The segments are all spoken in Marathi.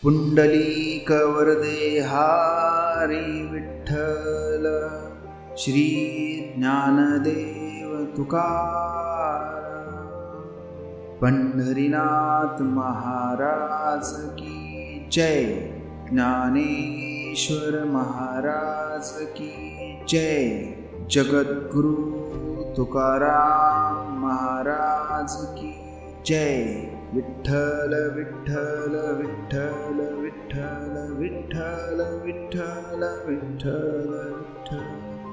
पुंडलिक वरदे हरी विठ्ठल, श्री ज्ञानदेव तुकाराम, पंढरीनाथ महाराज की जय, ज्ञानेश्वर महाराज की जय, जगद्गुरु तुकाराम महाराज की जय। विठ्ठल विठ्ठल विठ्ठल विठ्ठल विठ्ठल विठ्ठल विठ्ठल विठ्ठल,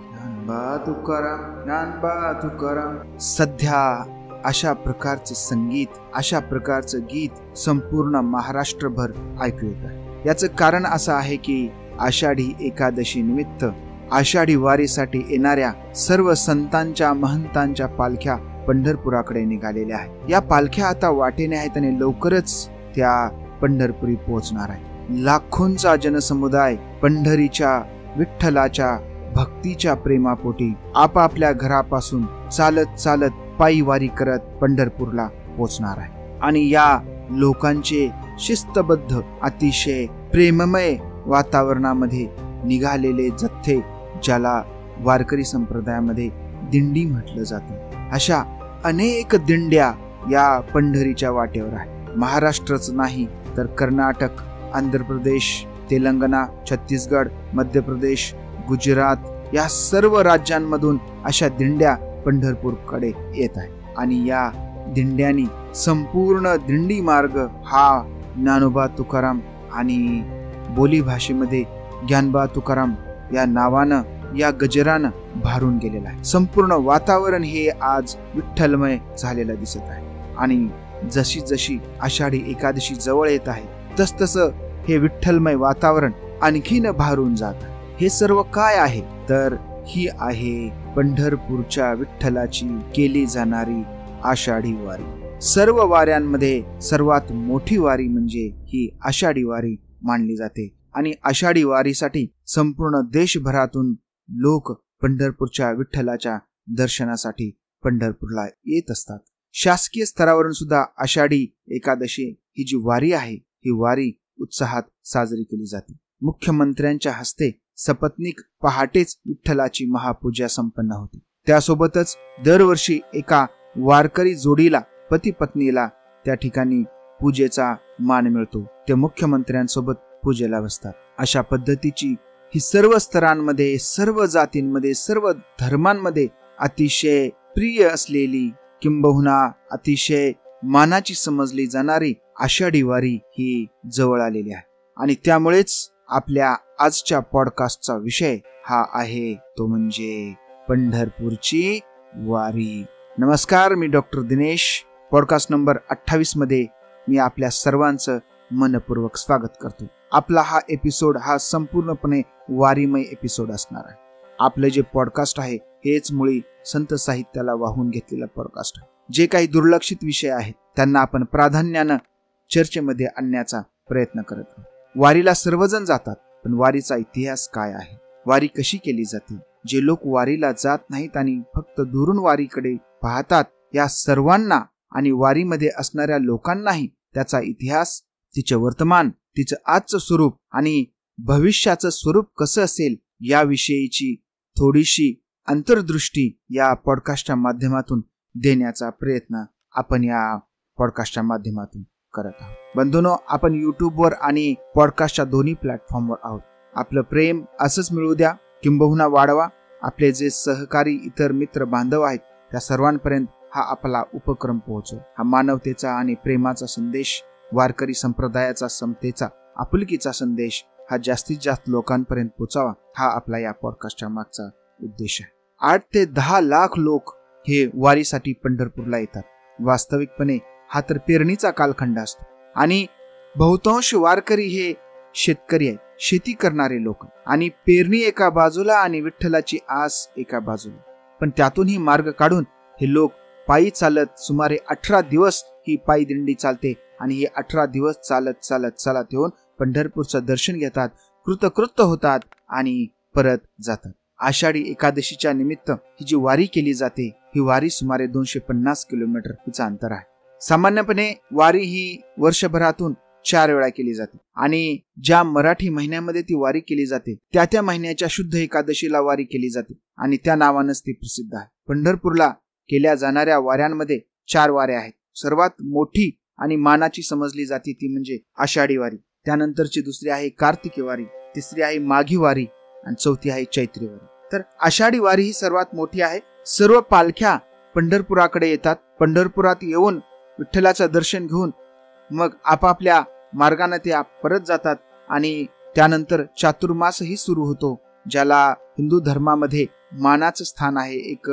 ज्ञानबा तुकाराम, ज्ञानबा तुकाराम। सध्या अशा प्रकारचे संगीत, अशा प्रकारचं गीत संपूर्ण महाराष्ट्रभर ऐकू येत आहे। याचं कारण असं आहे की आषाढी एकादशी निमित्त आषाढी वारीसाठी येणाऱ्या सर्व संतांच्या महंतांच्या पालख्या पंढरपुराकडे निघालेल्या आहेत। या पालख्या आता वाटेने आहेत आणि लवकरच त्या पंढरपुरी पोहोचणार आहे। लाखोंचा जनसमुदाय पंढरीच्या विठ्ठलाच्या भक्तीच्या प्रेमापोटी आपापल्या घरापासून चालत चालत पायी वारी करत पंढरपूरला पोहोचणार आहे। आणि या लोकांचे शिस्तबद्ध अतिशय प्रेममय वातावरणामध्ये निघालेले जथ्थे, ज्याला वारकरी संप्रदायामध्ये दिंडी म्हटलं जातं, अशा अनेक दिंड्या या पंढरीच्या वाटेवर आहेत। महाराष्ट्रच नाही तर कर्नाटक, आंध्र प्रदेश, तेलंगणा, छत्तीसगड, मध्य प्रदेश, गुजरात या सर्व राज्यांमधून अशा दिंड्या पंढरपूरकडे येत आहेत। आणि या दिंड्यांनी संपूर्ण दिंडी मार्ग हा ज्ञानोबा तुकाराम आणि बोली भाषेमध्ये ज्ञानबा तुकाराम या नावानं, या गजरानं भारून गेलेला आहे। संपूर्ण वातावरण हे आज विठ्ठलमय झालेलं दिसत आहे। आणि जशी जशी आषाढी एकादशी जवळ येत आहे तसतसं हे विठ्ठलमय वातावरण आणखीन भारून जात आहे। हे सर्व काय आहे तर ही आहे पंढरपूरच्या विठ्ठलाची केली जाणारी आषाढी वारी। सर्व वाऱ्यांमध्ये सर्वात मोठी वारी म्हणजे ही आषाढी वारी मानली जाते। आणि आषाढी वारीसाठी संपूर्ण देशभरातून लोक पंढरपूरच्या विठ्ठलाच्या दर्शनासाठी पंढरपूरला येत असतात। शासकीय स्तरावरून सुद्धा आषाढी एकादशी ही जी वारी आहे, ही वारी उत्साहात साजरी केली जाते। मुख्यमंत्र्यांच्या हस्ते सपत्नीक पहाटेच विठ्ठलाची महापूजा संपन्न होते। त्यासोबतच दरवर्षी एका वारकरी जोडीला, पती पत्नीला त्या ठिकाणी पूजेचा मान मिळतो। ते मुख्यमंत्र्यांसोबत पूजेला बसतात। अशा पद्धतीची ही सर्व स्तरांमध्ये, सर्व जातींमध्ये, सर्व धर्मांमध्ये अतिशय प्रिय असलेली, किंबहुना अतिशय मानाची समजली जाणारी आषाढी वारी ही जवळ आलेली आहे। आणि त्यामुळेच आपल्या आजच्या पॉडकास्टचा विषय हा आहे तो म्हणजे पंढरपूरची वारी। नमस्कार, मी डॉक्टर दिनेश। पॉडकास्ट नंबर 28 मध्ये मी आपल्या सर्वांचं मनपूर्वक स्वागत करतो। आपला हा एपिसोड हा संपूर्णपणे वारीमय एपिसोड असणार आहे। आपले जे पॉडकास्ट आहे हेच मुळी संत साहित्याला वाहून घेतलेला पॉडकास्ट आहे। जे काही दुर्लक्षित विषय आहेत त्यांना आपण प्राधान्यानं चर्चेमध्ये आणण्याचा प्रयत्न करत आहोत। वारीला सर्वजण जातात, पण वारीचा इतिहास काय आहे, वारी कशी केली जाते, जे लोक वारीला जात नाहीत आणि फक्त दुरून वारीकडे पाहतात, या सर्वांना आणि वारीमध्ये असणाऱ्या लोकांनाही त्याचा इतिहास, तिचे वर्तमान, तिचं आजचं स्वरूप आणि भविष्याचं स्वरूप कसं असेल याविषयीची थोडीशी अंतर्दृष्टी या पॉडकास्टच्या माध्यमातून देण्याचा प्रयत्न आपण या पॉडकास्टच्या माध्यमातून करत आहोत। बंधूंनो, आपण युट्यूबवर आणि पॉडकास्टच्या दोन्ही प्लॅटफॉर्मवर आहोत। आपलं प्रेम असंच मिळू द्या, किंबहुना वाढवा। आपले जे सहकारी इतर मित्र बांधव आहेत त्या सर्वांपर्यंत हा आपला उपक्रम पोहोचो। हा मानवतेचा आणि प्रेमाचा संदेश, वारकरी संप्रदायाचा, समतेचा, आपुलकीचा संदेश हा जास्तीत जास्त लोकांपर्यंत पोचावा, हा आपला या पॉडकास्टच्या मागचा उद्देश आहे। 8 ते 10 लाख लोक हे वारीसाठी पंढरपूरला येतात। वास्तविकपणे हा तर पेरणीचा कालखंड असतो आणि बहुतांश वारकरी हे शेतकरी आहेत, शेती करणारे लोक। आणि पेरणी एका बाजूला आणि विठ्ठलाची आस एका बाजूला, पण त्यातूनही मार्ग काढून हे लोक पायी चालत सुमारे 18 दिवस ही पायी दिंडी चालते आणि हे 18 दिवस चालत चालत चालत येऊन पंढरपूरचं दर्शन घेतात, कृतकृत्य होतात आणि परत जातात। आषाढी एकादशीच्या निमित्त ही जी वारी केली जाते, ही वारी सुमारे 250 किलोमीटर हिचं अंतर आहे। सामान्यपणे वारी ही वर्षभरातून 4 वेळा केली जाते आणि ज्या मराठी महिन्यामध्ये ती वारी केली जाते त्या महिन्याच्या शुद्ध एकादशीला वारी केली जाते आणि त्या नावानंच ती प्रसिद्ध आहे. पंढरपूरला केल्या जाणाऱ्या वाऱ्यांमध्ये 4 वाऱ्या आहेत. सर्वात मोठी आणि मानाची समजली जाते ती म्हणजे आषाढी वारी, त्यानंतरची दुसरी आहे कार्तिकी वारी, तिसरी आहे माघी वारी आणि चौथी आहे चैत्री वारी. तर आषाढी वारी ही सर्वात मोठी आहे. सर्व पालख्या पंढरपुराकडे येतात. पंढरपुरात येऊन विठ्ठलाचं दर्शन घेऊन मग आपापल्या मार्गाने ते परत जातात आणि त्यानंतर चातुर्मासही सुरू होतो, ज्याला हिंदू धर्मामध्ये मानाचं स्थान आहे. एक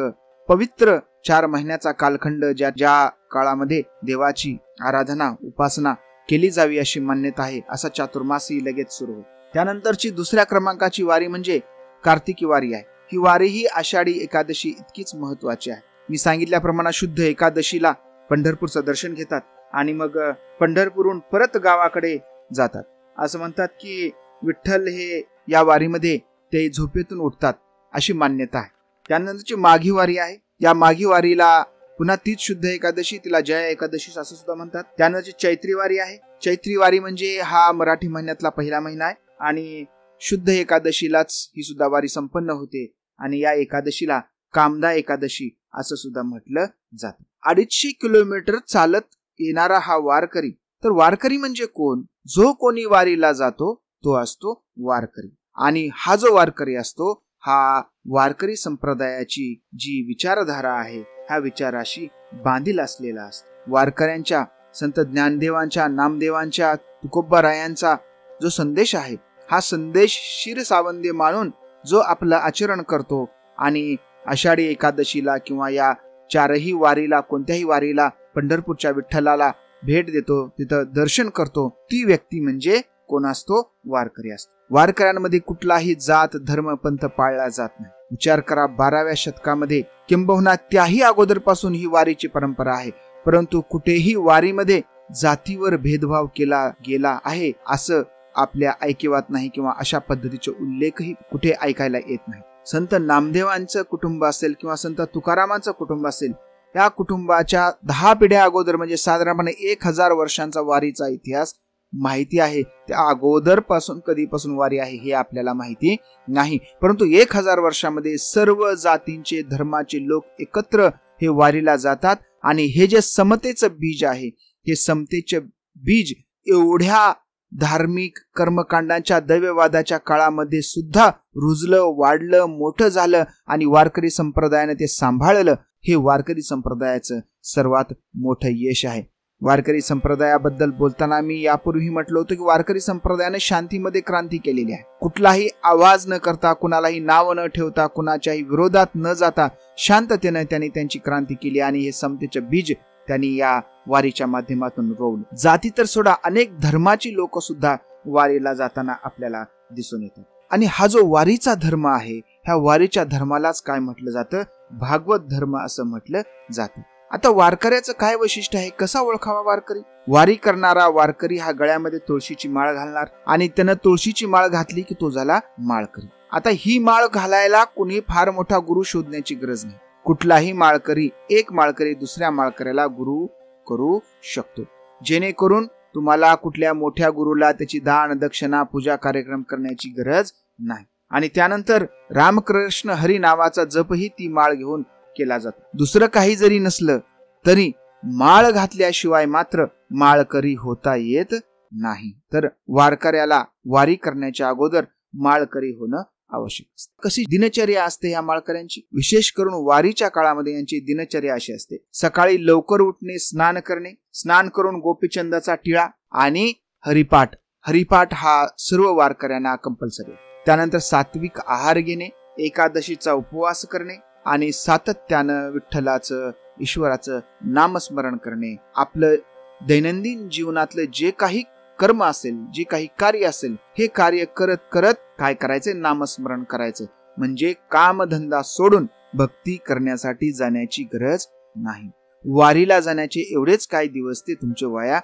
पवित्र 4 महिन्याचा कालखंड ज्या काळामध्ये देवाची आराधना उपासना केली जावी अशी मान्यता आहे. असा चातुर्मासही लगेच सुरू होतो. त्यानंतरची दुसऱ्या क्रमांकाची वारी म्हणजे कार्तिकी वारी आहे. ही वारी ही आषाढी एकादशी इतकीच महत्वाची आहे. मी सांगितल्याप्रमाणे शुद्ध एकादशीला पंढरपूरचं दर्शन घेतात आणि मग पंढरपूरहून परत गावाकडे जातात. असं म्हणतात की विठ्ठल हे या वारीमध्ये ते झोपेतून उठतात अशी मान्यता आहे. त्यानंतरची माघी वारी आहे. या माघी वारीला पुन्हा तीच शुद्ध एकादशी, तिला जया एकादशी असं सुद्धा म्हणतात. त्यानंतरची चैत्री वारी आहे. चैत्री वारी म्हणजे हा मराठी महिन्यातला पहिला महिना आहे आणि शुद्ध एकादशीलाच ही सुद्धा वारी संपन्न होते आणि या एकादशीला कामदा एकादशी असं सुद्धा म्हटलं जातं. 250 किलोमीटर चालत येणारा हा वारकरी. तर वारकरी म्हणजे कोण? जो कोणी वारीला जातो तो असतो वारकरी. आणि हा जो वारकरी असतो हा वारकरी संप्रदायाची जी विचारधारा आहे ह्या विचाराशी बांधील असलेला असतो. वारकऱ्यांच्या संत ज्ञानदेवांच्या, नामदेवांच्या, तुकोबारायांचा जो संदेश आहे हा संदेश शिरसावंदी मानून जो आपलं आचरण करतो आणि आषाढी एकादशीला किंवा या 4ही वारीला, कोणत्याही वारीला पंढरपूरच्या विठ्ठलाला भेट देतो, तिथं दर्शन करतो, ती व्यक्ती म्हणजे कोण असतो? वारकरी असतो. वारकऱ्यांमध्ये कुठलाही जात धर्म पंथ पाळला जात नाही. विचार करा, 12व्या शतकामध्ये किंबहुना त्याही अगोदरपासून ही वारीची परंपरा आहे, परंतु कुठेही वारीमध्ये जातीवर भेदभाव केला गेला आहे असं आपल्या ऐकिवात नाही किंवा अशा पद्धतीचे उल्लेखही कुठे ऐकायला येत नाही. संत नामदेवांचं कुटुंब असेल किंवा संत तुकारामांचं कुटुंब असेल, या कुटुंबाच्या 10 पिढ्या अगोदर म्हणजे साधारणपणे 1000 वर्षांचा वारीचा इतिहास माहिती आहे. त्या अगोदरपासून कधीपासून वारी आहे हे आपल्याला माहिती नाही, परंतु 1000 वर्षामध्ये सर्व जातींचे धर्माचे लोक एकत्र हे वारीला जातात आणि हे जे समतेचं बीज आहे हे समतेचे बीज एवढ्या धार्मिक कर्मकांडांच्या दैववादाच्या काळामध्ये सुद्धा रुजलं, वाढलं, मोठं झालं आणि वारकरी संप्रदायाने ते सांभाळलं. हे वारकरी संप्रदायाचं सर्वात मोठं यश आहे. वारकरी संप्रदायाबद्दल बोलताना मी यापूर्वी म्हटलं होतं की वारकरी संप्रदायाने शांतीमध्ये क्रांती केलेली आहे. कुठलाही आवाज न करता, कुणालाही नाव न ठेवता, कुणाच्याही विरोधात न जाता शांततेने त्यांनी त्यांची क्रांती केली आणि हे समतेचे बीज त्यांनी या वारीच्या माध्यमातून रोवलं. जाती तर सोडा, अनेक धर्माची लोक सुद्धा वारीला जाताना आपल्याला दिसून येतात. आणि हा जो वारीचा धर्म आहे ह्या वारीच्या धर्मालाच काय म्हटलं जातं? भागवत धर्म असं म्हटलं जातं. आता वारकऱ्याचं काय वैशिष्ट्य आहे? कसा ओळखावा वारकरी? वारी करणारा वारकरी हा गळ्यामध्ये तुळशीची माळ घालणार आणि त्यानं तुळशीची माळ घातली की तो झाला माळकरी. आता ही माळ घालायला कुणी फार मोठा गुरु शोधण्याची गरज नाही. कुठलाही माळकरी, एक माळकरी दुसऱ्या माळकऱ्याला गुरु करू शकतो, जेणेकरून तुम्हाला कुठल्या मोठ्या गुरुला त्याची दान दक्षिणा पूजा कार्यक्रम करण्याची गरज नाही. आणि त्यानंतर रामकृष्ण हरी नावाचा जपही ती माळ घेऊन केला जातो. दुसरं काही जरी नसलं तरी माळ घातल्याशिवाय मात्र माळकरी होता येत नाही. तर वारकऱ्याला वारी करण्याच्या अगोदर माळकरी होणं आवश्यक असते. कशी दिनचर्या असते या माळकऱ्यांची? विशेष करून वारीच्या काळामध्ये यांची दिनचर्या अशी असते: सकाळी लवकर उठणे, स्नान करणे, स्नान करून गोपीचंदाचा टिळा आणि हरिपाठ. हरिपाठ हा सर्व वारकऱ्यांना कंपल्सरी आहे. त्यानंतर सात्विक आहार घेणे, एकादशीचा उपवास करणे आणि सातत्यानं विठ्ठलाचं, ईश्वराचं नामस्मरण करणे. आपलं दैनंदिन जीवनातलं जे काही कर्म असेल, जे काही कार्य असेल, हे कार्य करत करत काय करायचे? नामस्मरण करायचं. म्हणजे कामधंदा सोडून भक्ती करण्यासाठी जाण्याची गरज नाही. वारीला जाण्याचे एवढेच काही दिवस ते तुमचे वाया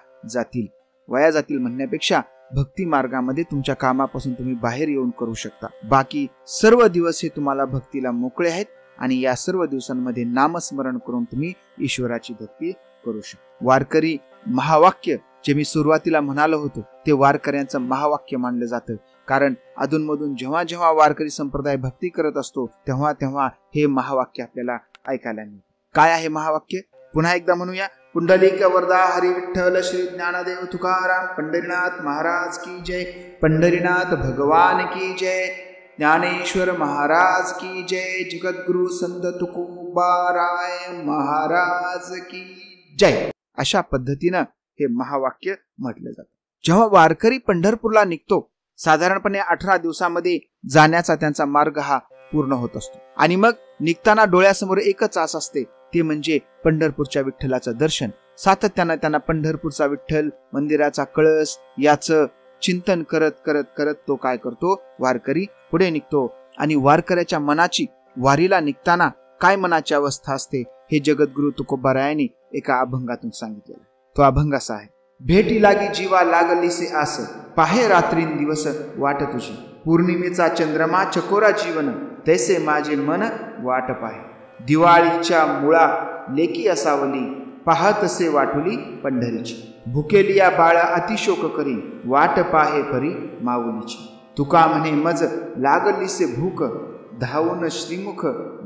जातील म्हणण्यापेक्षा भक्ती मार्गामध्ये तुमच्या कामापासून तुम्ही बाहेर येऊन करू शकता. बाकी सर्व दिवस हे तुम्हाला भक्तीला मोकळे आहेत आणि या सर्व दिवसांमध्ये नामस्मरण करून तुम्ही ईश्वराची भक्ती करू शकता. वारकरी महावाक्य जे मी सुरुवातीला म्हणालो होतो ते वारकऱ्यांचं महावाक्य मानलं जातं. कारण अधूनमधून जेव्हा जेव्हा वारकरी संप्रदाय भक्ती करत असतो तेव्हा तेव्हा हे महावाक्य आपल्याला ऐकायला मिळतं. काय आहे महावाक्य? पुन्हा एकदा म्हणूया. पुंडलिक वरदा हरी विठ्ठल श्री ज्ञानदेव तुकाराम पंढरीनाथ महाराज की जय. पंढरीनाथ भगवान की जय. ज्ञानेश्वर महाराज की जय. जगद्गुरु संत तुकोबाराय महाराज की जय. अशा पद्धतीनं हे महावाक्य म्हटलं जातं. जेव्हा वारकरी पंढरपूरला निघतो साधारणपणे 18 दिवसामध्ये जाण्याचा त्यांचा मार्ग हा पूर्ण होत असतो. आणि मग निघताना डोळ्यासमोर एकच आस असते, ते म्हणजे पंढरपूरच्या विठ्ठलाचं दर्शन. सातत्यानं त्यांना पंढरपूरचा विठ्ठल, मंदिराचा कळस याचं चिंतन करत करत करत तो काय करतो, वारकरी पुढे निघतो. आणि वारकऱ्याच्या मनाची वारीला निघताना काय मनाची अवस्था असते हे जगद्गुरु तुकोबारायांनी एका अभंगातून सांगितलेलं. तो अभंग असा आहे. भेटी लागी जीवा लागलीसे आस, पाहे रात्रीन दिवस वाट तुझी. पौर्णिमेचा चंद्रमा चकोरा जीवन, तैसे माझे मन वाट पाहे. दिवाळीच्या मुळा लेकी असावली, पाहतसे वाटुली पंढरीची. भुकेलिया बाळ अतिशोक करी, वाट पाहे परी माऊलीची. तुका म्हणे मज लागलीसे भूक, धावून श्रीमुख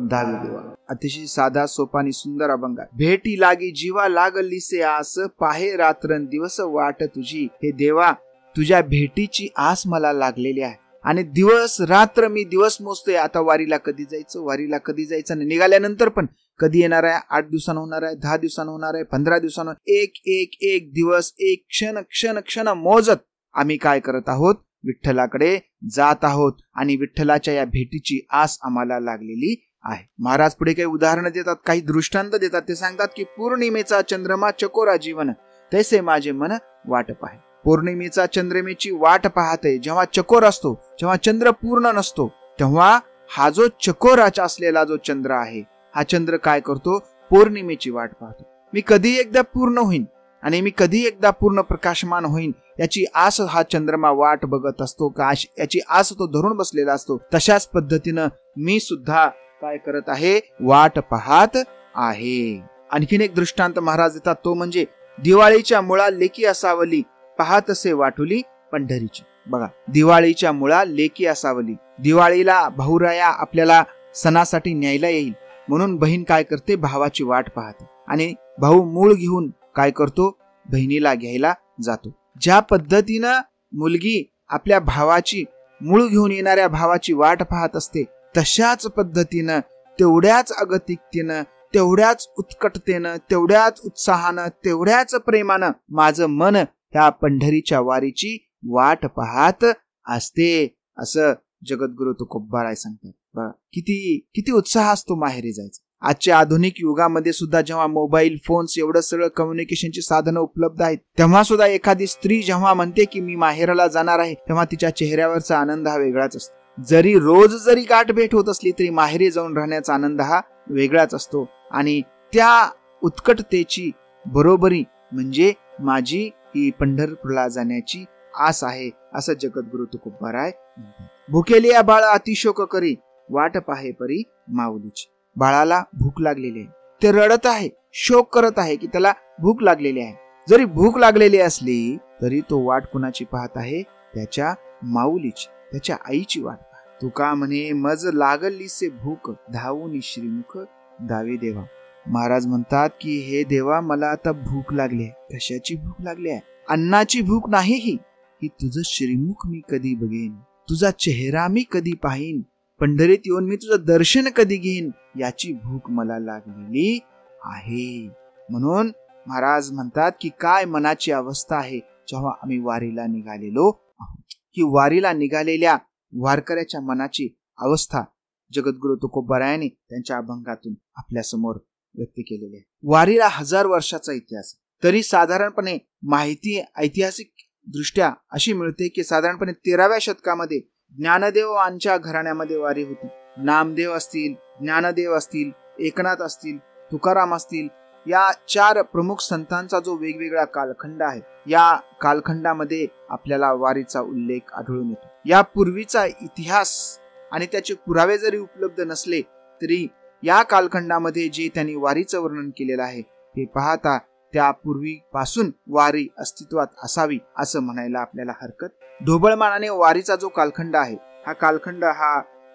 धावी देवा. अतिशय साधा सोपा आणि सुंदर अभंग. भेटी लागी जीवा लागलीसे आस, पाहे रात्रन दिवस वाट तुझी. हे देवा, तुझ्या भेटीची आस मला लागलेली आहे आणि दिवस रात्र मी दिवस मोजतोय. आता वारीला कधी जायचं, वारीला कधी जायचं. आणि निघाल्यानंतर पण कधी येणार आहे, 8 दिवसांना होणार आहे, 10 दिवसांना होणार आहे, 15 दिवसांना. एक दिवस, एक क्षण क्षण क्षण मोजत आम्ही काय करत आहोत, विठ्ठलाकडे जात आहोत. आणि विठ्ठलाच्या या भेटीची आस आम्हाला लागलेली आहे. महाराज पुढे काही उदाहरणं देतात, काही दृष्टांत देतात. ते सांगतात की पौर्णिमेचा चंद्रमा चकोरा जीवन, तैसे माझे मन वाट पाहे. पौर्णिमेचा चंद्रमेची वाट पाहते. जेव्हा चकोर असतो, जेव्हा चंद्र पूर्ण नसतो, तेव्हा हा जो चकोराचा असलेला जो चंद्र आहे, हा चंद्र काय करतो, पौर्णिमेची वाट पाहतो. मी कधी एकदा पूर्ण होईन आणि मी कधी एकदा पूर्ण प्रकाशमान होईन याची आस हा चंद्रमा वाट बघत असतो, याची आस तो धरून बसलेला असतो. तशाच पद्धतीनं मी सुद्धा काय करत आहे, वाट पाहत आहे. आणखीन एक दृष्टांत महाराज देतात, तो म्हणजे दिवाळीच्या मुळा लेकी असावली, पाहतसे वाटुली पंढरीची. बघा, दिवाळीच्या मुळा लेकी असावली. दिवाळीला भाऊराया आपल्याला सणासाठी न्यायला येईल म्हणून बहीण काय करते, भावाची वाट पाहते. आणि भाऊ मूळ घेऊन काय करतो, बहिणीला घ्यायला जातो. ज्या पद्धतीनं मुलगी आपल्या भावाची मूळ घेऊन येणाऱ्या भावाची वाट पाहत असते, तशाच पद्धतीनं, तेवढ्याच अगतिकतेनं, तेवढ्याच उत्कटतेनं, तेवढ्याच उत्साहानं, तेवढ्याच प्रेमानं माझं मन ह्या पंढरीच्या वारीची वाट पाहत असते, असं जगद्गुरु तुकोबाराय सांगतात. किती उत्साह असतो माहेरी जायचा. आजच्या आधुनिक युगामध्ये सुद्धा जेव्हा मोबाईल फोन्स एवढं सगळं कम्युनिकेशनची साधनं उपलब्ध आहेत, तेव्हा सुद्धा एखादी स्त्री जेव्हा म्हणते की मी माहेराला जाणार आहे, तेव्हा तिच्या चेहऱ्यावरचा आनंद हा वेगळाच असतो. जरी गाठ भेट होत असली तरी माहेरी जाऊन राहण्याचा आनंद हा वेगळाच असतो. आणि त्या उत्कटतेची बरोबरी म्हणजे माझी ही पंढरपूरला जाण्याची आस आहे, असं जगद्गुरु तुकोबाराय म्हणतात. भुकेलिया बाळ अतिशोक करी, वाट पाहे परी माऊलीची. बाळाला भूक लागलेली आहे, ते रडत आहे, शोक करत आहे की त्याला भूक लागलेली आहे. जरी भूक लागलेली असली तरी तो वाट कुणाची पाहत आहे, त्याच्या माऊलीची, त्याच्या आईची वाट पाहत. तुका म्हणे मज लागलीसे भूक, धावून श्रीमुख दावी देवा. महाराज म्हणतात की हे देवा, मला आता भूक लागली आहे. कशाची भूक लागली आहे? अन्नाची भूक नाही ही तुझं श्रीमुख मी कधी बघेन, तुझा चेहरा मी कधी पाहीन, पंढरीत येऊन मी तुझं दर्शन कधी घेईन, याची भूक मला लागलेली आहे. म्हणून महाराज म्हणतात की काय मनाची अवस्था आहे जेव्हा आम्ही वारीला निघालेलो आहोत. ही वारीला निघालेल्या वारकऱ्याच्या मनाची अवस्था जगद्गुरु तुकोबारायांनी त्यांच्या अभंगातून आपल्या समोर व्यक्त केलेली आहे. वारीला 1000 वर्षाचा इतिहास, तरी साधारणपणे माहिती ऐतिहासिक दृष्ट्या अशी मिळते की साधारणपणे 13व्या शतकामध्ये ज्ञानदेवांच्या घराण्यामध्ये वारी होती. नामदेव असतील, ज्ञानदेव असतील, एकनाथ असतील, तुकाराम असतील, या 4 प्रमुख संतांचा जो वेगवेगळा कालखंड आहे, या कालखंडामध्ये आपल्याला वारीचा उल्लेख आढळून येतो. या पूर्वीचा इतिहास आणि त्याचे पुरावे जरी उपलब्ध नसले तरी या कालखंडामध्ये जे त्यांनी वारीचं वर्णन केलेलं आहे ते पाहता त्यापूर्वीपासून वारी अस्तित्वात असावी असं म्हणायला आपल्याला हरकत. ढोबळमानाने वारीचा जो कालखंड आहे, हा कालखंड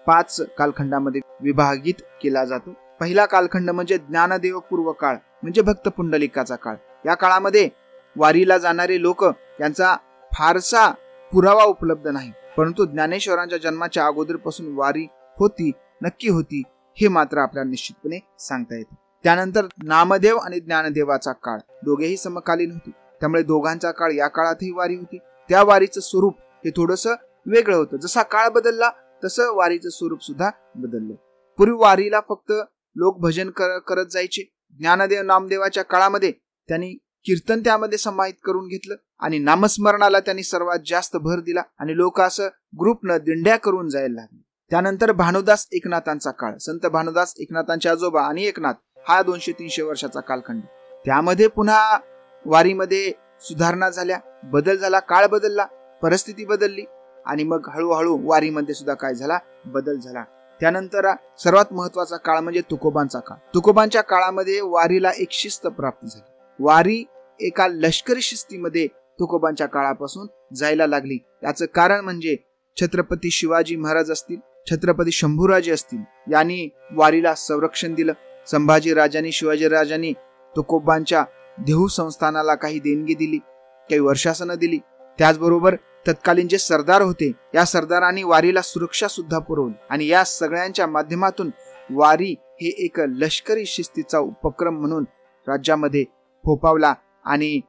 5 कालखंडामध्ये विभागित केला जातो. पहिला कालखंड म्हणजे ज्ञानदेव पूर्व काळ, म्हणजे भक्त पुंडलिकाचा काळ. या काळामध्ये वारीला जाणारे लोक यांचा फारसा पुरावा उपलब्ध नाही, परंतु ज्ञानेश्वरांच्या जन्माच्या अगोदरपासून वारी होती, नक्की होती, हे मात्र आपल्याला निश्चितपणे सांगता येते. त्यानंतर नामदेव आणि ज्ञानदेवाचा काळ दोघेही समकालीन होते, त्यामुळे दोघांचा काळ या काळातही वारी होती. त्या वारीचं स्वरूप हे थोडंसं वेगळं होतं. जसा काळ बदलला तसं वारीचं स्वरूप सुद्धा बदललं. पूर्वी वारीला फक्त लोक भजन करत जायचे. ज्ञानदेव नामदेवाच्या काळामध्ये त्यांनी कीर्तन त्यामध्ये समाहित करून घेतलं आणि नामस्मरणाला त्यांनी सर्वात जास्त भर दिला आणि लोक असं ग्रुपनं दिंड्या करून जायला लागले. त्यानंतर भानुदास एकनाथांचा काळ, संत भानुदास एकनाथांचे आजोबा आणि एकनाथ, हा 200-300 वर्षाचा कालखंड. त्यामध्ये पुन्हा वारीमध्ये सुधारणा झाल्या, बदल झाला, काळ बदलला, परिस्थिती बदलली आणि मग हळूहळू वारीमध्ये सुद्धा काय झाला, बदल झाला. त्यानंतर सर्वात महत्वाचा काळ म्हणजे तुकोबांचा काळ. तुकोबांच्या काळामध्ये वारीला एक शिस्त प्राप्त झाली. वारी एका लष्करी शिस्तीमध्ये तुकोबांच्या काळापासून जायला लागली. याचं कारण म्हणजे छत्रपती शिवाजी महाराज असतील, छत्रपती शंभूराजे असतील, यांनी वारीला संरक्षण दिलं. संभाजी राजांनी, शिवाजी राजांनी तुकोबांच्या देहू संस्थानाला काही देणगी दिली, काही वर्षासनं दिली. त्याचबरोबर तत्कालीन जे सरदार होते, या सरदारांनी वारीला सुरक्षा सुद्धा पुरवली आणि या सगळ्यांच्या माध्यमातून वारी हे एक लष्करी शिस्तीचा उपक्रम म्हणून राज्यामध्ये फोफावला. आणि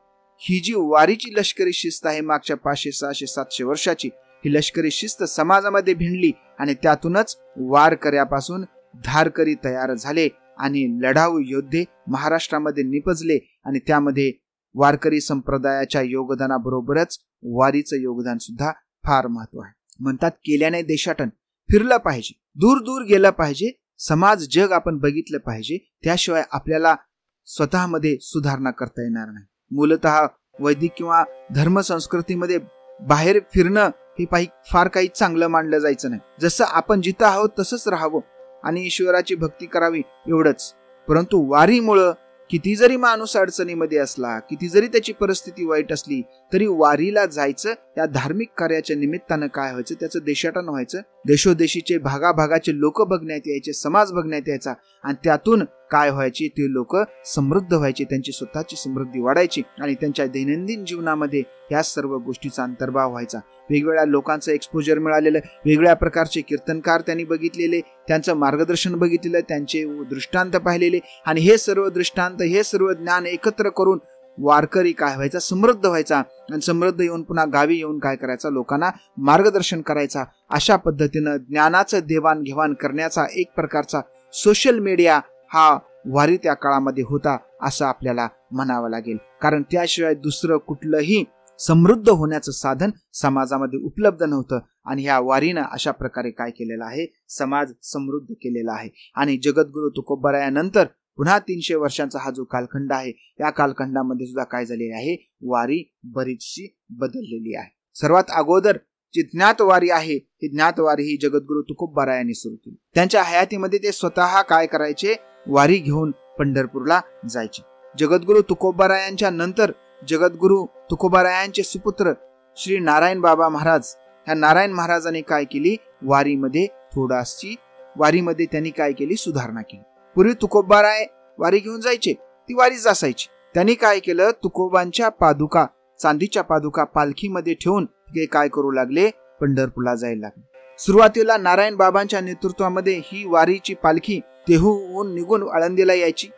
ही जी वारीची लष्करी शिस्त आहे, मागच्या 500, 600, 700 वर्षाची ही लष्करी शिस्त समाजामध्ये भिनली आणि त्यातूनच वारकऱ्यापासून धारकरी तयार झाले आणि लढाऊ योद्धे महाराष्ट्रामध्ये निपजले. आणि त्यामध्ये वारकरी संप्रदायाच्या योगदानाबरोबरच वारीचं योगदान सुद्धा फार महत्व आहे. म्हणतात केल्याने देशाटन, फिरलं पाहिजे, दूर दूर गेलं पाहिजे, समाज जग आपण बघितलं पाहिजे, त्याशिवाय आपल्याला स्वतःमध्ये सुधारणा करता येणार नाही. मूलतः वैदिक किंवा धर्म संस्कृतीमध्ये बाहेर फिरणं हे फार काही चांगलं मानलं जायचं नाही. जसं आपण जिथं आहोत तसंच राहावं आणि ईश्वराची भक्ती करावी, एवढंच. परंतु वारीमुळं किती जरी माणूस अडचणीमध्ये असला, किती जरी त्याची परिस्थिती वाईट असली, तरी वारीला जायचं. या धार्मिक कार्याच्या निमित्तानं काय व्हायचं, त्याचं देशाटन व्हायचं. देशोदेशीचे भागाभागाचे लोक बघण्यात यायचे, समाज बघण्यात यायचा आणि त्यातून काय व्हायचे, ते लोक समृद्ध व्हायचे, त्यांची स्वतःची समृद्धी वाढायची आणि त्यांच्या दैनंदिन जीवनामध्ये या सर्व गोष्टीचा अंतर्भाव व्हायचा. वेगवेगळ्या लोकांचं एक्सपोजर मिळालेलं, वेगवेगळ्या प्रकारचे कीर्तनकार त्यांनी बघितलेले, त्यांचं मार्गदर्शन बघितलेलं, त्यांचे दृष्टांत पाहिलेले आणि हे सर्व दृष्टांत, हे सर्व ज्ञान एकत्र करून वारकरी काय व्हायचा, समृद्ध व्हायचा आणि समृद्ध येऊन पुन्हा गावी येऊन काय करायचा, लोकांना मार्गदर्शन करायचा. अशा पद्धतीनं ज्ञानाचं देवाणघेवाण करण्याचा एक प्रकारचा सोशल मीडिया हा वारी त्या काळामध्ये होता असं आपल्याला म्हणावं लागेल. कारण त्याशिवाय दुसरं कुठलंही समृद्ध होण्याचं साधन समाजामध्ये उपलब्ध नव्हतं आणि ह्या वारीनं अशा प्रकारे काय केलेलं आहे, समाज समृद्ध केलेला आहे. आणि जगद्गुरु तुकोबारायानंतर पुन्हा 300 वर्षांचा हा जो कालखंड आहे, या कालखंडामध्ये सुद्धा काय झालेली आहे, वारी बरीचशी बदललेली आहे. सर्वात अगोदर जी ज्ञात वारी आहे, ही ज्ञात वारी ही जगद्गुरु तुकोबारायांनी सुरू केली. त्यांच्या हयातीमध्ये ते स्वतः काय करायचे, वारी घेऊन पंढरपूरला जायचे. जगद्गुरु तुकोबारायांच्या नंतर जगद्गुरु तुकोबारायांचे सुपुत्र श्री नारायण बाबा महाराज, ह्या नारायण महाराजांनी काय केली, वारीमध्ये त्यांनी काय केली, सुधारणा केली. पूर्वी तुकोबाराय वारी घेऊन जायचे, ती वारीच असायची. त्यांनी काय केलं, तुकोबांच्या पादुका, चांदीच्या पादुका पालखीमध्ये ठेवून ते काय करू लागले, पंढरपूरला जायला लागले. सुरुवातीला नारायण बाबांच्या नेतृत्वामध्ये ही वारीची पालखी देहूहून निघून आळंदीला यायची.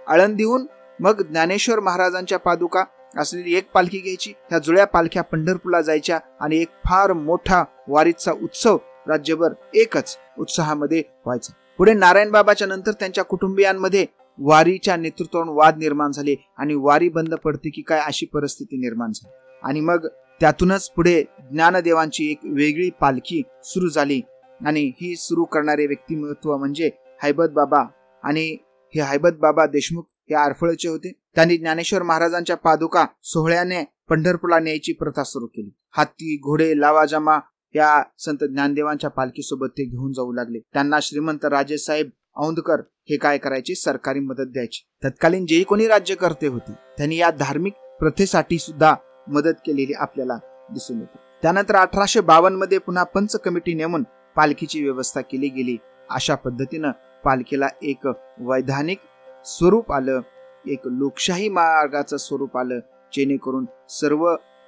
आळंदीहून मग ज्ञानेश्वर महाराजांच्या पादुका असलेली एक पालखी घ्यायची. ह्या जुळ्या पालख्या पंढरपूरला जायच्या आणि एक फार मोठा वारीचा उत्सव राज्यभर एकच उत्साहामध्ये व्हायचा. पुढे नारायण बाबाच्या नंतर त्यांच्या कुटुंबियांमध्ये वारीच्या नेतृत्वावर वाद निर्माण झाले आणि वारी बंद पडते की काय अशी परिस्थिती निर्माण झाली. आणि मग त्यातूनच पुढे ज्ञानदेवांची एक वेगळी पालखी सुरू झाली आणि ही सुरू करणारे व्यक्तिमत्व म्हणजे हैबत बाबा. आणि हे हैबत बाबा देशमुख हे आरफळचे होते. त्यांनी ज्ञानेश्वर महाराजांच्या पादुका सोहळ्याने पंढरपूरला न्यायची प्रथा सुरू केली. हत्ती, घोडे, लावाजमा या संत ज्ञानदेवांच्या पालखीसोबत ते घेऊन जाऊ लागले. त्यांना श्रीमंत राजेसाहेब औंधकर हे काय करायचे, सरकारी मदत द्यायची. तत्कालीन जे कोणी राज्यकर्ते होते त्यांनी या धार्मिक प्रथेसाठी सुद्धा मदत केलेली आपल्याला दिसून येते. त्यानंतर 1852 मध्ये पुन्हा पंच कमिटी नेमून पालखीची व्यवस्था केली गेली. अशा पद्धतीनं पालखीला एक वैधानिक स्वरूप आलं, एक लोकशाही मार्गाचं स्वरूप आलं, जेणेकरून सर्व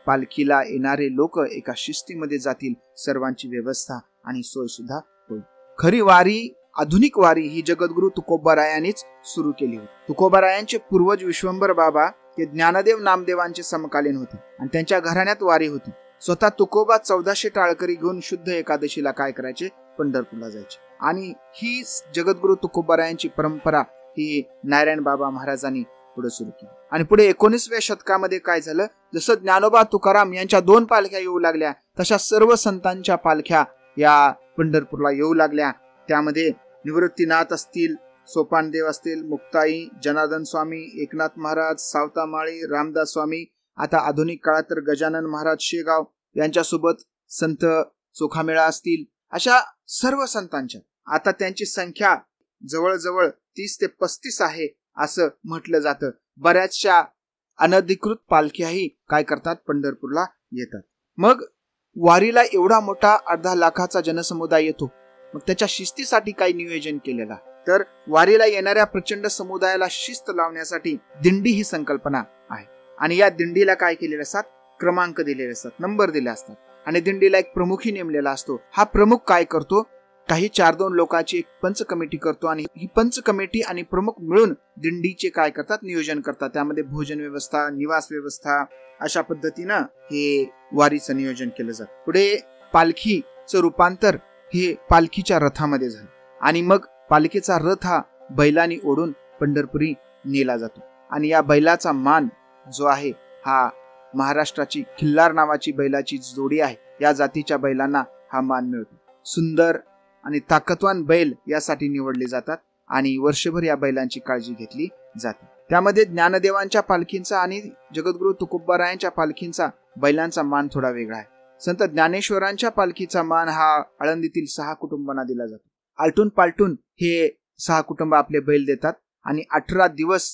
पालखीला येणारे लोक एका शिस्तीमध्ये जातील, सर्वांची व्यवस्था आणि सोय सुद्धा होईल. खरी वारी, आधुनिक वारी ही जगद्गुरु तुकोबारायांनीच सुरू केली होती. तुकोबारायांचे पूर्वज विश्वंभर बाबा हे ज्ञानदेव नामदेवांचे समकालीन होते आणि त्यांच्या घराण्यात वारी होती. स्वतः तुकोबा 1400 टाळकरी घेऊन शुद्ध एकादशीला काय करायचे, पंढरपूरला जायचे. आणि ही जगद्गुरु तुकोबारायांची परंपरा ही नारायण बाबा महाराजांनी पुढे सुरू केली. आणि पुढे 19व्या शतकामध्ये काय झालं, जसं ज्ञानोबा तुकाराम यांच्या 2 पालख्या येऊ लागल्या, तशा सर्व संतांच्या पालख्या या पंढरपूरला येऊ लागल्या. त्यामध्ये निवृत्तीनाथ असतील, सोपानदेव असतील, मुक्ताई, जनार्दन स्वामी, एकनाथ महाराज, सावतामाळी, रामदास स्वामी, आता आधुनिक काळात तर गजानन महाराज शेगाव यांच्यासोबत संत चोखामेळा असतील, अशा सर्व संतांच्या आता त्यांची संख्या जवळजवळ 30 ते 35 आहे असं म्हटलं जातं. बऱ्याचशा अनधिकृत पालख्याही काय करतात, पंढरपूरला येतात. मग वारीला एवढा मोठा 1.5 लाखाचा जनसमुदाय येतो, मग त्याच्या शिस्तीसाठी काही नियोजन केलेला, तर वारीला येणाऱ्या प्रचंड समुदायाला शिस्त लावण्यासाठी दिंडी ही संकल्पना आहे. आणि या दिंडीला काय केलेले असतात, क्रमांक दिलेले असतात, नंबर दिले असतात आणि दिंडीला एक प्रमुखही नेमलेला असतो. हा प्रमुख काय करतो, काही 4-2 लोकांची एक पंच कमिटी करतो आणि ही पंच कमिटी आणि प्रमुख मिळून दिंडीचे काय करतात, नियोजन करतात. त्यामध्ये भोजन व्यवस्था, निवास व्यवस्था, अशा पद्धतीनं हे वारीचं नियोजन केलं जातं. पुढे पालखीचं रूपांतर हे पालखीच्या रथामध्ये झालं आणि मग पालखीचा रथ हा बैलांनी ओढून पंढरपुरी नेला जातो. आणि या बैलाचा मान जो आहे हा महाराष्ट्राची खिल्लार नावाची बैलाची जोडी आहे, या जातीच्या बैलांना हा मान मिळतो. सुंदर आणि ताकदवान बैल यासाठी निवडले जातात आणि वर्षभर या बैलांची काळजी घेतली जाते. त्यामध्ये ज्ञानदेवांच्या पालखींचा आणि जगद्गुरु तुकोबारायांच्या पालखींचा बैलांचा मान थोडा वेगळा आहे. संत ज्ञानेश्वरांच्या पालखीचा मान हा आळंदीतील 6 कुटुंबांना दिला जातो. आलटून पालटून हे 6 कुटुंब आपले बैल देतात आणि 18 दिवस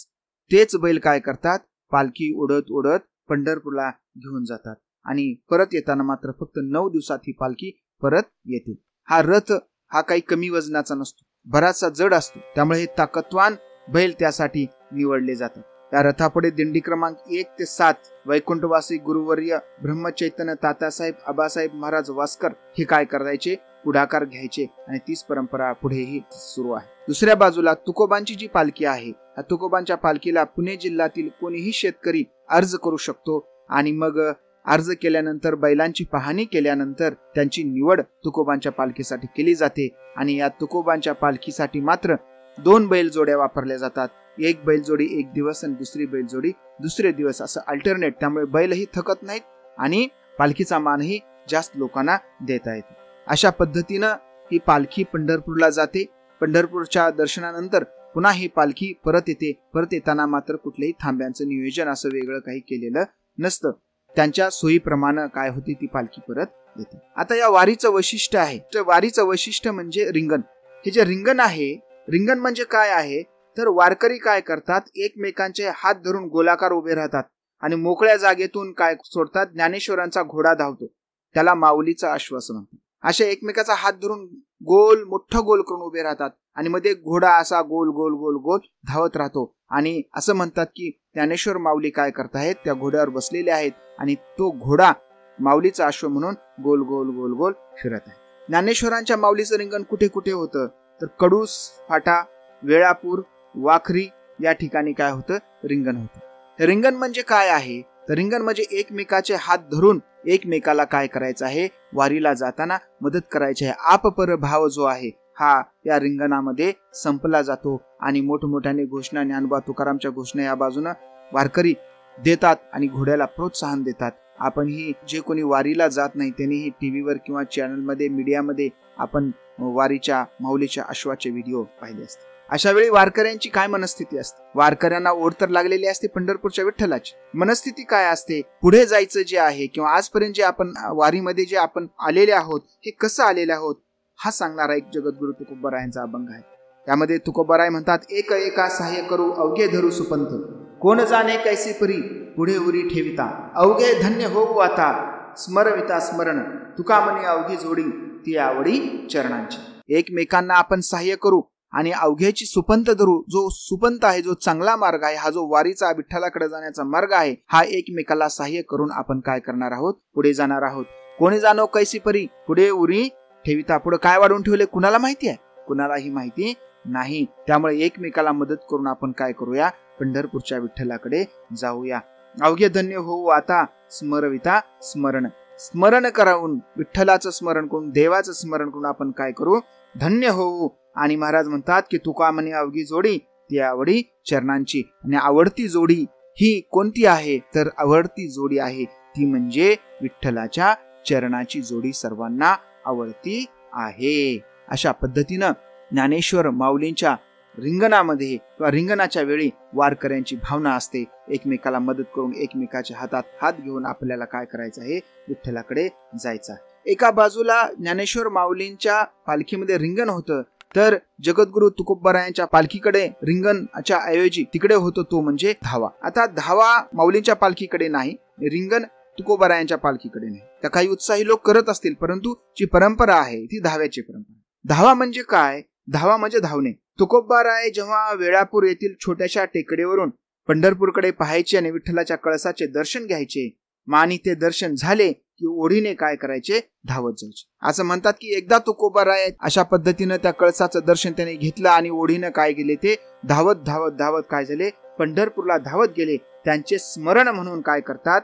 तेच बैल काय करतात, पालखी ओढत ओढत पंढरपूरला घेऊन जातात आणि परत येताना मात्र फक्त 9 दिवसात ही पालखी परत येते. हा रथ हा काही कमी वजनाचा नसतो, बराचसा जड असतो, त्यामुळे हे ताकदवान बैल त्यासाठी निवडले जातात. या रथापुढे दिंडी क्रमांक 1 ते 7 वैकुंठवासी गुरुवर्य ब्रह्मचैतन्य तात्यासाहेब आबासाहेब महाराज वास्कर हे काय करायचे, पुढाकार घ्यायचे आणि तीच परंपरा पुढेही सुरू आहे. दुसऱ्या बाजूला तुकोबांची जी पालखी आहे, या तुकोबांच्या पालखीला पुणे जिल्ह्यातील कोणीही शेतकरी अर्ज करू शकतो आणि मग अर्ज केल्यानंतर बैलांची पाहणी केल्यानंतर त्यांची निवड तुकोबांच्या पालखीसाठी केली जाते. आणि या तुकोबांच्या पालखीसाठी मात्र 2 बैलजोड्या वापरल्या जातात. एक बैलजोडी एक दिवस आणि दुसरी बैलजोडी दुसरे दिवस, असं अल्टरनेट. त्यामुळे बैलही थकत नाहीत आणि पालखीचा मानही जास्त लोकांना देता येतो. अशा पद्धतीनं ही पालखी पंढरपूरला जाते. पंढरपूरच्या दर्शनानंतर पुन्हा ही पालखी परत येते. परत येताना मात्र कुठल्याही थांब्यांचं नियोजन असं वेगळं काही केलेलं नसतं. त्यांच्या सोयीप्रमाणे काय होती, ती पालखी परत येते. आता या वारीचं वैशिष्ट्य आहे, वारीचं वैशिष्ट्य म्हणजे रिंगण. हे जे रिंगण आहे, रिंगण म्हणजे काय आहे, तर वारकरी काय करतात, एकमेकांचे हात धरून गोलाकार उभे राहतात आणि मोकळ्या जागेतून काय सोडतात, ज्ञानेश्वरांचा घोडा धावतो, त्याला माऊलीचा आश्वासन म्हणतात. अशा एकमेकाचा हात धरून गोल मोठा गोल करून उभे राहतात आणि मध्ये घोडा असा गोल गोल गोल गोल धावत राहतो. आणि असं म्हणतात की ज्ञानेश्वर माऊली काय करतायत, त्या घोड्यावर बसलेले आहेत आणि तो घोडा माऊलीचा अश्व म्हणून गोल गोल गोल गोल फिरत आहे. ज्ञानेश्वरांच्या माऊलीचं रिंगण कुठे कुठे होतं, तर कडूस फाटा, वेळापूर, वाखरी या ठिकाणी काय होतं, रिंगण होतं. हे रिंगण म्हणजे काय आहे, तर रिंगण म्हणजे एकमेकाचे हात धरून एकमेकाला काय करायचं आहे, वारीला जाताना मदत करायची आहे. आपपर भाव जो आहे हा या रिंगणामध्ये संपला जातो आणि मोठमोठ्याने घोषणा, ज्ञानोबा तुकारामच्या घोषणा या बाजूनं वारकरी देतात आणि घोड्याला प्रोत्साहन देतात. आपण ही जे कोणी वारीला जात नाही त्यांनीही टीव्हीवर किंवा चॅनलमध्ये, मीडियामध्ये आपण वारीच्या माऊलीच्या अश्वाचे व्हिडिओ पाहिले असते. अशा वेळी वारकऱ्यांची काय मनस्थिती असते, वारकऱ्यांना ओढ तर लागलेली असते पंढरपूरच्या विठ्ठलाची. मनस्थिती काय असते, पुढे जायचं जे आहे किंवा आजपर्यंत जे आपण वारीमध्ये जे आपण आलेले आहोत, हे कसं आलेले आहोत, हा सांगणारा एक जगद्गुरु तुकोबारायांचा अभंग आहे. त्यामध्ये तुकोबाराय म्हणतात, एक एका सहाय्य करू अवघे धरू सुपंथ, कोण जाणे कैसी परी पुढे उरी ठेविता, अवघे धन्य होऊ आता स्मरविता स्मरण, तुका म्हणे अवघी जोडी ती आवडी चरणांची. एकमेकांना आपण सहाय्य करू आणि अवघ्याची सुपंथ धरू. जो सुपंथ आहे, जो चांगला मार्ग आहे, हा जो वारीचा विठ्ठलाकडे जाण्याचा मार्ग आहे, हा एकमेकाला सहाय्य करून आपण काय करणार आहोत, पुढे जाणार आहोत. कोणी जाणो कैसी परी पुढे उरी ठेविता, पुढे काय वाढून ठेवले कुणाला माहिती आहे, कुणालाही माहिती नाही. त्यामुळे एकमेकाला मदत करून आपण काय करूया, पंढरपूरच्या विठ्ठलाकडे जाऊया. अवघे धन्य होऊ आता स्मरविता स्मरण, स्मरण करावून विठ्ठलाचं स्मरण करून, देवाचं स्मरण करून आपण काय करू, धन्य होऊ. आणि महाराज म्हणतात की तुका म्हणे अवघी जोडी ती आवडी चरणांची. आणि आवडती जोडी ही कोणती आहे, तर आवडती जोडी आहे ती म्हणजे विठ्ठलाच्या चरणाची जोडी सर्वांना आवडती आहे. अशा पद्धतीनं ज्ञानेश्वर माऊलींच्या रिंगणामध्ये किंवा रिंगणाच्या वेळी वारकऱ्यांची भावना असते. एकमेकाला मदत करून, एकमेकाच्या हातात हात घेऊन आपल्याला काय करायचं आहे, विठ्ठलाकडे जायचं आहे. एका बाजूला ज्ञानेश्वर माऊलींच्या पालखीमध्ये रिंगण होतं, तर जगद्गुरु तुकोबारायांच्या पालखीकडे रिंगणाच्या ऐवजी तिकडे होतो तो म्हणजे धावा. आता धावा माऊलींच्या पालखीकडे नाही, रिंगण तुकोबारायांच्या पालखीकडे नाही. तर काही उत्साही लोक करत असतील, परंतु जी परंपरा आहे ती धाव्याची परंपरा. धावा म्हणजे काय, धावा म्हणजे धावणे. तुकोबाराय जेव्हा वेळापूर येथील छोट्याशा टेकडीवरून पंढरपूरकडे पाहायचे आणि विठ्ठलाच्या कळसाचे दर्शन घ्यायचे, आणि ते दर्शन झाले की ओढीने काय करायचे, धावत जायचे. असं म्हणतात की एकदा तुकोबाराय अशा पद्धतीनं त्या कळसाचं दर्शन त्याने घेतलं आणि ओढीनं काय गेले, ते धावत धावत धावत काय झाले, पंढरपूरला धावत गेले. त्यांचे स्मरण म्हणून काय करतात,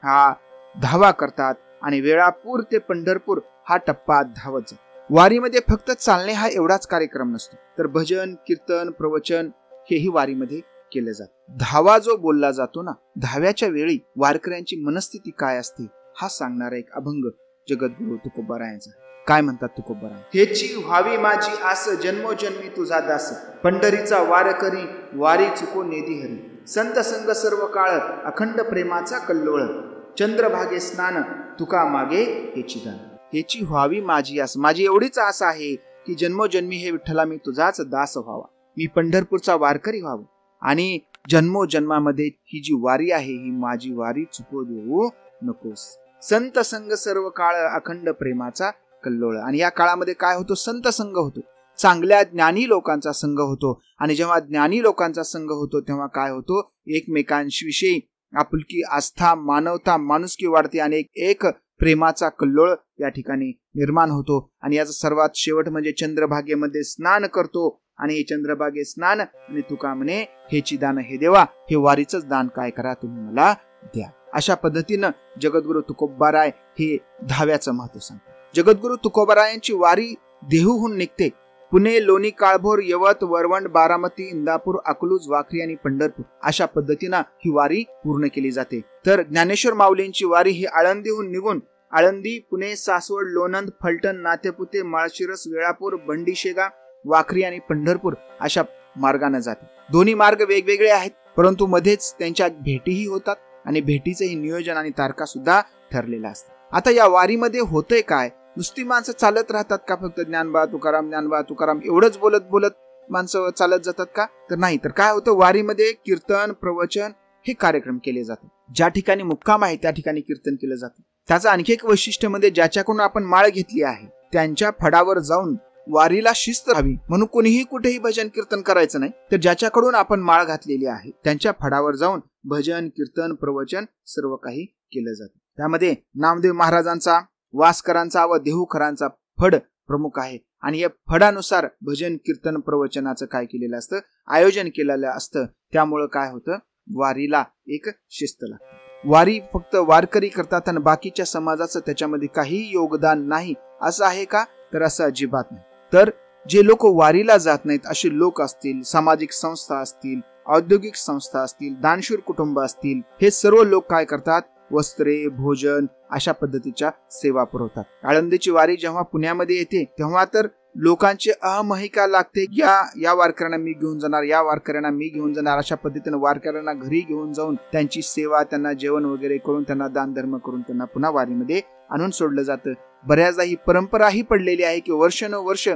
हा धावा करतात आणि वेळापूर ते पंढरपूर हा टप्पा धावत जातात. वारीमध्ये फक्त चालणे हा एवढाच कार्यक्रम नसतो, तर भजन, कीर्तन, प्रवचन हेही वारीमध्ये केलं जातं. धावा जो बोलला जातो ना, धाव्याच्या वेळी वारकऱ्यांची मनस्थिती काय असते हा सांगणारा एक अभंग जगद्गुरु तुकोबारायांचा. काय म्हणतात तुकोबाराय, हेची व्हावी माझी आस जन्मोजन्मी तुझा दास, पंढरीचा वारकरी वारी चुको नेदी हरी, संत संग सर्व काळ अखंड प्रेमाचा कल्लोळ, चंद्रभागे स्नान तुका मागे हेची दान. हेची व्हावी माझी आस, माझी एवढीच आस आहे की जन्मोजन्मी हे विठ्ठला मी तुझाच दास व्हावा, मी पंढरपूरचा वारकरी व्हावं आणि जन्मोजन्मामध्ये ही जी वारी आहे ही माझी वारी चुको देऊ नकोस. संत संग सर्व काळ अखंड प्रेमाचा कल्लोळ. आणि या काळामध्ये काय होतो, संत संघ होतो, चांगल्या ज्ञानी लोकांचा संघ होतो. आणि जेव्हा ज्ञानी लोकांचा संघ होतो तेव्हा काय होतो, एकमेकांविषयी आपुलकी, आस्था, मानवता, माणुसकी वाढते आणि एक प्रेमाचा कल्लोळ या ठिकाणी निर्माण होतो. आणि याचा सर्वात शेवट म्हणजे चंद्रभागेमध्ये स्नान करतो. आणि हे चंद्रभागे स्नान आणि तुका म्हणे हेची दान हे देवा, हे वारीचंच दान काय करा तुम्ही मला द्या. अशा पद्धतीनं जगद्गुरु तुकोबाराय हे धाव्याचं महत्व सांगतात. जगद्गुरु तुकोबारायांची वारी देहूहून निघते. पुणे, लोणी, काळभोर, यवत, वरवंड, बारामती, इंदापूर, अकलूज, वाखरी आणि पंढरपूर अशा पद्धतीनं ही वारी पूर्ण केली जाते. तर ज्ञानेश्वर माऊलींची वारी ही आळंदीहून निघून आळंदी, पुणे, सासवड, लोणंद, फलटण, नातेपुते, माळशिरस, वेळापूर, बंडीशेगा, वाखरी आणि पंढरपूर अशा मार्गाने जाते. दोन्ही मार्ग वेगवेगळे आहेत, परंतु मध्येच त्यांच्या भेटीही होतात आणि भेटीचेही नियोजन आणि तारखा सुद्धा ठरलेल्या असतात. आता या वारीमध्ये होतंय काय, नुसती माणसं चालत राहतात का, फक्त ज्ञानबा तुकाराम ज्ञानबा तुकाराम एवढंच बोलत बोलत माणसं चालत जातात का, तर नाही. तर काय होतं, वारीमध्ये कीर्तन, प्रवचन हे कार्यक्रम केले जातात. ज्या ठिकाणी मुक्काम आहे त्या ठिकाणी कीर्तन केलं जातं. त्याचं आणखी एक वैशिष्ट्य म्हणजे ज्याच्याकडून आपण माळ घेतली आहे त्यांच्या फडावर जाऊन वारीला शिस्त राहावी म्हणून कोणीही कुठेही भजन कीर्तन करायचं नाही, तर ज्याच्याकडून आपण माळ घातलेली आहे त्यांच्या फडावर जाऊन भजन, कीर्तन, प्रवचन सर्व काही केलं जातं. त्यामध्ये नामदेव महाराजांचा, वासकरांचा व देहूखरांचा फड प्रमुख आहे. आणि या फडानुसार भजन, कीर्तन, प्रवचनाचं काय केलेलं असतं, आयोजन केलेलं असतं. त्यामुळं काय होतं, वारीला एक शिस्त लागते. वारी फक्त वारकरी करतात आणि बाकीच्या समाजाचं त्याच्यामध्ये काही योगदान नाही असं आहे का, तर असं अजिबात नाही. तर जे लोक वारीला जात नाहीत असे लोक असतील, सामाजिक संस्था असतील, औद्योगिक संस्था असतील, दानशूर कुटुंब असतील, हे सर्व लोक काय करतात, वस्त्रे, भोजन अशा पद्धतीच्या सेवा पुरवतात. आळंदीची वारी जेव्हा पुण्यामध्ये येते तेव्हा तर लोकांची अहमहिका लागते, या वारकऱ्यांना मी घेऊन जाणार, या वारकऱ्यांना मी घेऊन जाणार. अशा पद्धतीने वारकऱ्यांना घरी घेऊन जाऊन त्यांची सेवा, त्यांना जेवण वगैरे करून, त्यांना दान धर्म करून त्यांना पुन्हा वारीमध्ये आणून सोडलं जातं. बऱ्याचदा ही परंपरा ही पडलेली आहे की वर्षानुवर्ष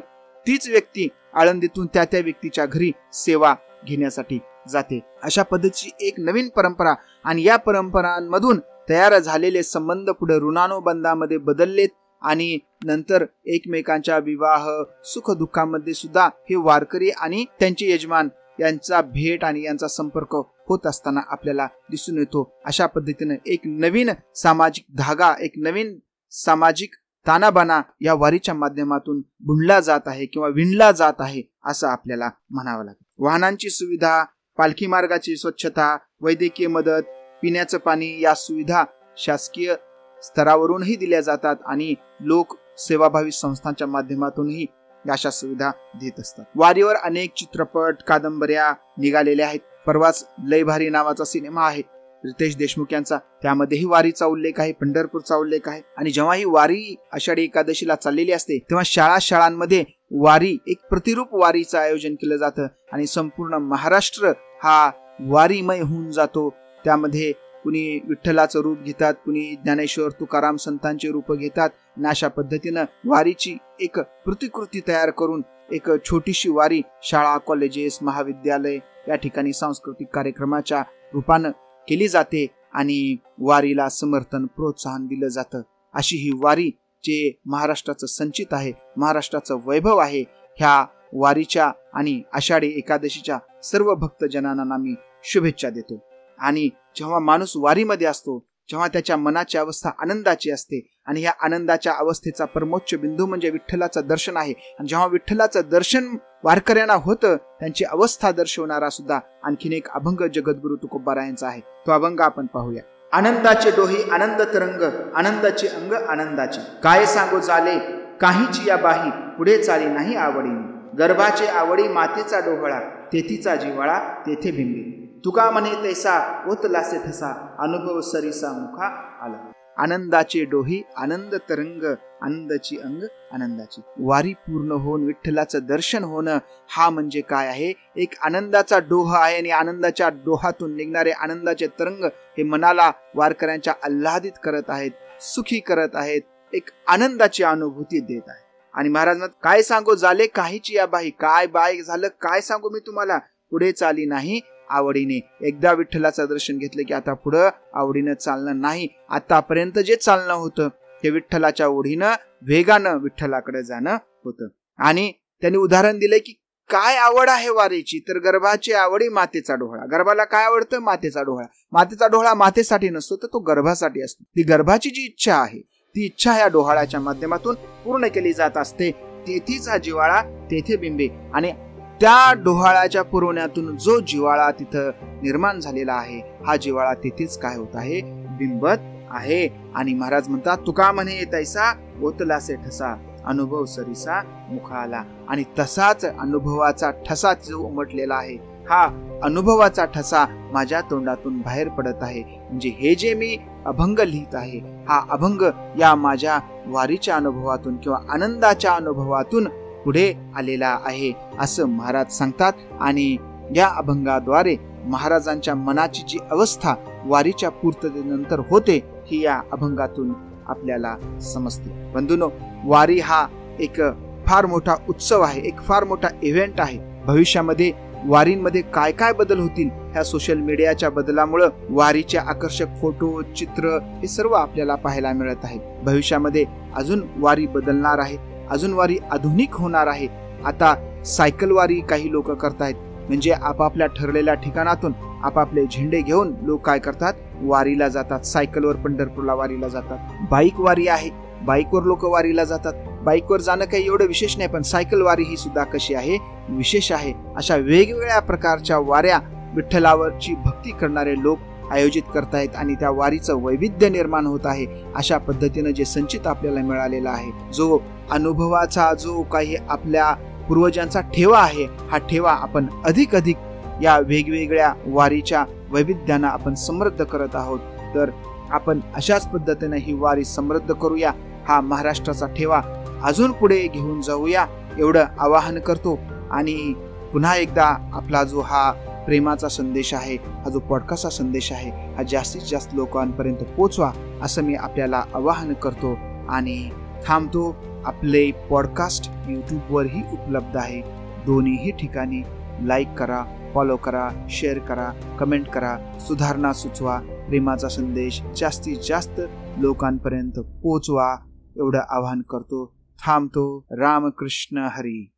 तीच व्यक्ती आळंदीतून त्या व्यक्तीच्या घरी सेवा घेण्यासाठी जाते. अशा पद्धतीची एक नवीन परंपरा आणि या परंपरांमधून तयार झालेले संबंध पुढे ऋणानुबंधामध्ये बदललेत आणि नंतर एकमेकांच्या विवाह सुखदुःखामध्ये सुद्धा हे वारकरी आणि त्यांचे यजमान यांचा भेट आणि यांचा संपर्क होत असताना आपल्याला दिसून येतो. अशा पद्धतीने एक नवीन सामाजिक धागा, एक नवीन सामाजिक तानाबाना या वारीच्या माध्यमातून बुनला जात आहे किंवा विणला जात आहे असं आपल्याला म्हणावं लागेल. वाहनांची सुविधा, पालखी मार्गाची स्वच्छता, वैद्यकीय मदत, पिण्याचं पाणी या सुविधा शासकीय स्तरावरूनही दिल्या जातात आणि लोक सेवाभावी संस्थांच्या माध्यमातूनही अशा सुविधा देत असतात. वारीवर अनेक चित्रपट, कादंबऱ्या निघालेल्या आहेत. परवाच लय भारी नावाचा सिनेमा आहे रितेश देशमुख यांचा, त्यामध्येही वारीचा उल्लेख आहे, पंढरपूरचा उल्लेख आहे. आणि जेव्हा ही वारी आषाढी एकादशीला चाललेली असते तेव्हा शाळांमध्ये वारी, एक प्रतिरूप वारीचं आयोजन केलं जातं आणि संपूर्ण महाराष्ट्र हा वारीमय होऊन जातो. त्यामध्ये कुणी विठ्ठलाचं रूप घेतात, कुणी ज्ञानेश्वर तुकाराम संतांचे रूप घेतात आणि अशा पद्धतीनं वारीची एक प्रतिकृती तयार करून एक छोटीशी वारी शाळा, कॉलेजेस, महाविद्यालय या ठिकाणी सांस्कृतिक कार्यक्रमाच्या रूपानं केली जाते आणि वारीला समर्थन, प्रोत्साहन दिलं जातं. अशी ही वारी जे महाराष्ट्राचं संचित आहे, महाराष्ट्राचं वैभव आहे, ह्या वारीच्या आणि आषाढी एकादशीच्या सर्व भक्तजनांना मी शुभेच्छा देतो. आणि जेव्हा माणूस वारीमध्ये असतो, जेव्हा त्याच्या मनाची अवस्था आनंदाची असते आणि ह्या आनंदाच्या अवस्थेचा परमोच्च बिंदू म्हणजे विठ्ठलाचं दर्शन आहे. आणि जेव्हा विठ्ठलाचं दर्शन वारकऱ्यांना होतं, त्यांची अवस्था दर्शवणारा सुद्धा आणखीन एक अभंग जगद्गुरु तुकोबारायांचा आहे. तो अभंग आपण पाहूया. आनंदाचे डोही आनंद तरंग, आनंदाचे अंग आनंदाचे, काय सांगू झाले काहीची या बाही, पुढे चाली नाही आवडीने. गर्भाचे आवडी मातेचा डोहळा, तेथीचा जिव्हाळा तेथे बिंबी. तुका म्हणे तैसा ओतलासे ठसा, अनुभव सरीसा मुखा आला. आनंदाचे डोही आनंद तरंग, आनंदाची अंग आनंदाची. वारी पूर्ण होऊन विठ्ठलाचं दर्शन होणं हा म्हणजे काय आहे? एक आनंदाचा डोह आहे आणि आनंदाच्या डोहातून निघणारे आनंदाचे तरंग हे मनाला वारकऱ्यांच्या आल्हादित करत आहेत, सुखी करत आहेत, एक आनंदाची अनुभूती देत आहे. आणि महाराज काय सांगू झाले काहीची या बाई, काय बाय झालं काय सांगू मी तुम्हाला, पुढे चाली नाही आवडीने. एकदा विठ्ठलाचं दर्शन घेतलं की आता पुढं आवडीनं चालणं नाही. आतापर्यंत जे चालणं होतं ते विठ्ठलाच्या ओढीनं वेगानं विठ्ठलाकडे जाणं होतं. आणि त्यांनी उदाहरण दिलंय की काय आवड आहे वारीची, तर गर्भाची आवडी मातेचा डोहळा. गर्भाला काय आवडतं? मातेचा डोहळा. मातेचा डोहळा मातेसाठी नसतो तर तो गर्भासाठी असतो. ती गर्भाची जी इच्छा आहे ती इच्छा या डोहाळ्याच्या माध्यमातून पूर्ण केली जात असते. तेथीचा जिव्हाळा तेथे बिंबे. आणि त्या डोहाळ्याच्या पुरवण्यातून जो जिव्हाळा तिथं निर्माण झालेला आहे, हा जिव्हाळा तेथेच काय होत आहे? बिंबत आहे. आणि महाराज म्हणतात तुका म्हणे तैसा ओतलासे ठसा, अनुभव सरीसा मुखाला. आणि तसाच अनुभवाचा ठसा जो उमटलेला आहे, हा अनुभवाचा ठसा माझ्या तोंडातून बाहेर पडत आहे. म्हणजे हे जे मी अभंग लिहित आहे, हा अभंग या माझ्या वारीच्या अनुभवातून किंवा आनंदाच्या अनुभवातून पुढे आलेला आहे असं महाराज सांगतात. आणि या अभंगाद्वारे महाराजांच्या मनाची जी अवस्था वारीच्या पूर्ततेनंतर होते ही या अभंगातून आपल्याला समजते. बंधूंनो, वारी हा एक फार मोठा उत्सव आहे, एक फार मोठा इव्हेंट आहे. भविष्यामध्ये वारींमध्ये काय काय बदल होतील, ह्या सोशल मीडियाच्या बदलामुळे वारीचे आकर्षक फोटो, चित्र हे सर्व आपल्याला पाहायला मिळत आहे. भविष्यामध्ये अजून वारी बदलणार आहे, अजून वारी आधुनिक होणार आहे. आता सायकल वारी काही लोक करतायत, म्हणजे आपापल्या ठरलेल्या ठिकाणातून आपापले झेंडे घेऊन लोक काय करतात? वारीला जातात. सायकलवर पंढरपूरला वारीला जातात. बाईक वारी आहे, बाईकवर लोक वारीला जातात. बाईकवर जाणं काही एवढं विशेष नाही, पण सायकल वारी ही सुद्धा कशी आहे? विशेष आहे. अशा वेगवेगळ्या प्रकारच्या वाऱ्या विठ्ठलावरची भक्ती करणारे लोक आयोजित करतायत आणि त्या वारीचं वैविध्य निर्माण होत आहे. अशा पद्धतीनं जे संचित आपल्याला मिळालेला आहे, जो अनुभवाचा जो काही आपल्या पूर्वजांचा ठेवा आहे, हा ठेवा आपण अधिक या वेगवेगळ्या वारीच्या वैविध्यानं आपण समृद्ध करत आहोत. तर आपण अशाच पद्धतीने ही वारी समृद्ध करूया, हा महाराष्ट्राचा ठेवा अजून पुढे घेऊन जाऊया एवढं आवाहन करतो. आणि पुन्हा एकदा आपला जो हा प्रेमाचा संदेश आहे, हा जो पॉडकास्टचा संदेश आहे, हा जास्तीत जास्त लोकांपर्यंत पोहोचवा असं मी आपल्याला आवाहन करतो. आणि थांबतो. आपले पॉडकास्ट यूट्यूबवरही उपलब्ध आहे. दोन्हीही ठिकाणी लाईक करा, फॉलो करा, शेअर करा, कमेंट करा, सुधारणा सुचवा, प्रेमाचा संदेश जास्तीत जास्त लोकांपर्यंत पोहोचवा एवढं आवाहन करतो. थांबतो. रामकृष्ण हरी.